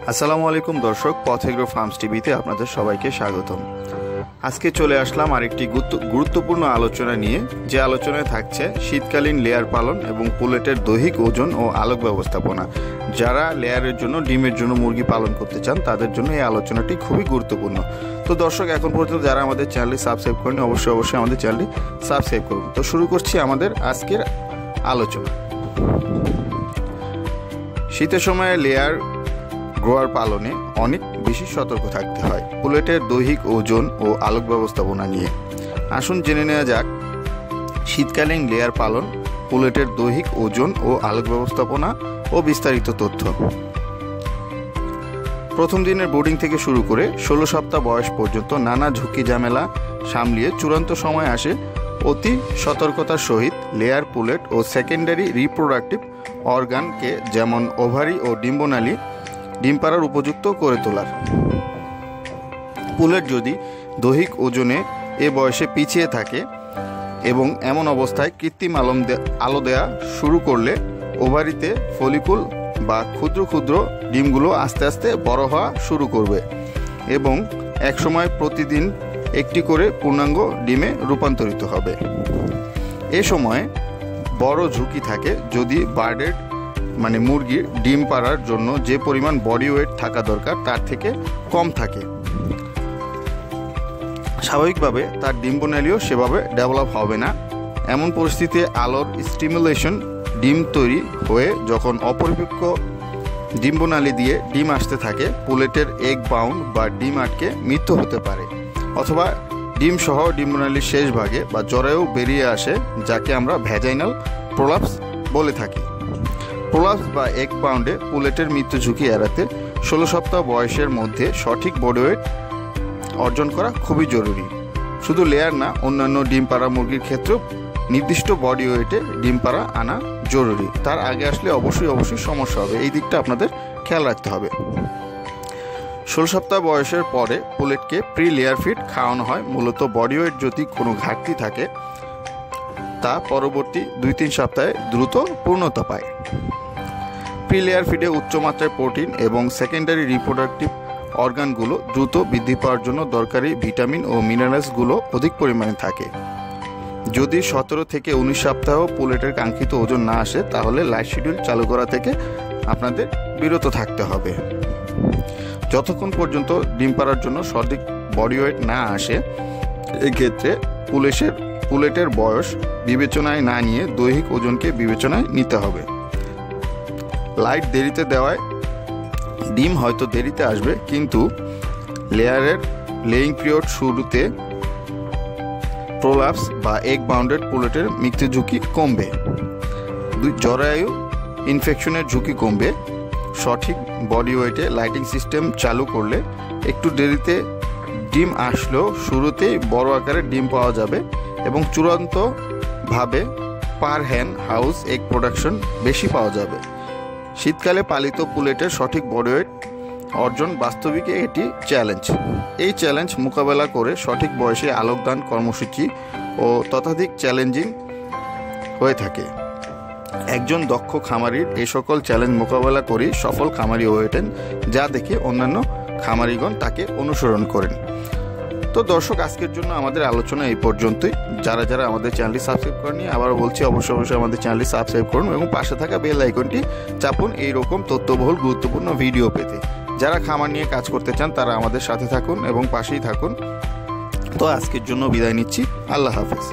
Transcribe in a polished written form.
আসসালামু আলাইকুম দর্শক, পথ এগ্রো ফার্মস টিভিতে আপনাদের সবাইকে স্বাগতম। আজকে চলে আসলাম আরেকটি গুরুত্বপূর্ণ আলোচনা নিয়ে, যে আলোচনায় থাকছে শীতকালীন লেয়ার পালন এবং পুলেটের দৈহিক ওজন ও আলোক ব্যবস্থাপনা। যারা লেয়ারের জন্য ডিমের জন্য মুরগি পালন করতে চান তাদের জন্য এই আলোচনাটি খুবই গুরুত্বপূর্ণ। তো দর্শক, এখন পর্যন্ত যারা আমাদের চ্যানেলটি সাবস্ক্রাইব করেন অবশ্যই আমাদের চ্যানেলটি সাবস্ক্রাইব করুন। তো শুরু করছি আমাদের আজকের আলোচনা। শীতের সময় লেয়ার গ্রোয়ার পালনে অনেক বেশি সতর্ক থাকতে হয় পুলেটের দৈহিক ওজন ও আলোক ব্যবস্থাপনা নিয়ে। আসুন জেনে নেওয়া যাক শীতকালীন লেয়ার পালন, পুলেটের দৈহিক ওজন ও আলোক ব্যবস্থাপনা ও বিস্তারিত তথ্য। প্রথম দিনের বোর্ডিং থেকে শুরু করে 16 সপ্তাহ বয়স পর্যন্ত নানা ঝুঁকি ঝামেলা সামলিয়ে চূড়ান্ত সময় আসে অতি সতর্কতার সহিত লেয়ার, পুলেট ও সেকেন্ডারি রিপ্রোডাক্টিভ অর্গানকে যেমন ওভারি ও ডিম্বনালী ডিম পাড়ার উপযুক্ত করে তোলার। পুলেট যদি দৈহিক ওজনে এ বয়সে পিছিয়ে থাকে এবং এমন অবস্থায় কৃত্রিম আলো দেয়া শুরু করলে ওভারিতে ফলিকুল বা ক্ষুদ্র ক্ষুদ্র ডিমগুলো আস্তে আস্তে বড় হওয়া শুরু করবে এবং একসময় প্রতিদিন একটি করে পূর্ণাঙ্গ ডিমে রূপান্তরিত হবে। এ সময় বড় ঝুঁকি থাকে যদি বার্ডের মুরগির ডিম পাড়ার জন্য যে পরিমাণ বডি ওয়েট থাকা দরকার তার থেকে কম থাকে। স্বাভাবিকভাবে তার ডিম্বনালীও সেভাবে ডেভেলপ হবে না। এমন পরিস্থিতিতে আলোর স্টিমুলেশন ডিম তৈরি হয়ে যখন অপরিপক্ক ডিম্বনালী দিয়ে ডিম আসতে থাকে, পুলেটের এগ বাউন্ড বা ডিম আটকে মৃত্যু হতে পারে, অথবা ডিম সহ ডিম্বনালীর শেষ ভাগে বা জরায়ু বেরিয়ে আসে, যাকে আমরা ভ্যাজাইনাল প্রোলাপস বলে থাকি। প্রোলাপস বা এগ বাউন্ডে পুলেটের মৃত্যু ঝুঁকি এড়াতে 16 সপ্তাহ বয়সের মধ্যে সঠিক বডি ওয়েট অর্জন করা খুবই জরুরি। শুধু লেয়ার না, অন্যান্য ডিম পাড়া মুরগির ক্ষেত্রেও নির্দিষ্ট বডি ওয়েটে ডিম পাড়া আনা জরুরি। তার আগে আসলে অবশ্যই সমস্যা হবে, এই দিকটা আপনাদের খেয়াল রাখতে হবে। 16 সপ্তাহ বয়সের পরে পুলেটকে প্রি লেয়ার ফিড খাওয়ানো হয়। মূলত বডি ওয়েট যদি কোনো ঘাটতি থাকে তা পরবর্তী 2-3 সপ্তাহে দ্রুত পূর্ণতা পায়। প্রি লেয়ার ফিডে উচ্চমাত্রায় প্রোটিন এবং সেকেন্ডারি রিপ্রোডাক্টিভ অর্গানগুলো দ্রুত বৃদ্ধি পাওয়ার জন্য দরকারি ভিটামিন ও মিনারেলসগুলো অধিক পরিমাণে থাকে। যদি 17 থেকে 19 সপ্তাহ পুলেটের কাঙ্ক্ষিত ওজন না আসে তাহলে লাইফ শিডিউল চালু করা থেকে আপনাদের বিরত থাকতে হবে। যতক্ষণ পর্যন্ত ডিম পাড়ার জন্য সঠিক বডি ওয়েট না আসে, এক্ষেত্রে পুলেটের বয়স বিবেচনায় না নিয়ে দৈহিক ওজনকে বিবেচনায় নিতে হবে। লাইট দেরিতে দেওয়ায় ডিম হয়তো দেরিতে আসবে, কিন্তু লেয়ারের লেইং পিরিয়ড শুরুতে প্রোলাপস বা এগ বাউন্ডেড পুলেটের মৃত্যু ঝুঁকি কমবে, জরায়ু ইনফেকশনের ঝুঁকি কমবে। সঠিক বডি ওয়েটে লাইটিং সিস্টেম চালু করলে একটু দেরিতে ডিম আসলেও শুরুতেই বড় আকারের ডিম পাওয়া যাবে এবং চূড়ান্তভাবে পার হ্যান হাউস এগ প্রোডাকশন বেশি পাওয়া যাবে। শীতকালে পালিত পুলেটের সঠিক বডি ওয়েট অর্জন বাস্তবিক এটি চ্যালেঞ্জ। এই চ্যালেঞ্জ মোকাবেলা করে সঠিক বয়সে আলোকদান কর্মসূচি ও ততোধিক চ্যালেঞ্জিং হয়ে থাকে। একজন দক্ষ খামারির এই সকল চ্যালেঞ্জ মোকাবেলা করে সফল খামারি হয়ে ওঠেন, যা দেখে অন্যান্য খামারিগণ তাকে অনুসরণ করেন। তো দর্শক, আজকের জন্য আমাদের আলোচনা এই পর্যন্তই। যারা আমাদের চ্যানেলটি সাবস্ক্রাইব করেনি, আবারও বলছি অবশ্যই আমাদের চ্যানেলটি সাবস্ক্রাইব করুন এবং পাশে থাকা বেল আইকনটি চাপুন এইরকম তথ্যবহুল গুরুত্বপূর্ণ ভিডিও পেতে। যারা খামার নিয়ে কাজ করতে চান তারা আমাদের সাথে থাকুন এবং পাশেই থাকুন। তো আজকের জন্য বিদায় নিচ্ছি। আল্লাহ হাফেজ।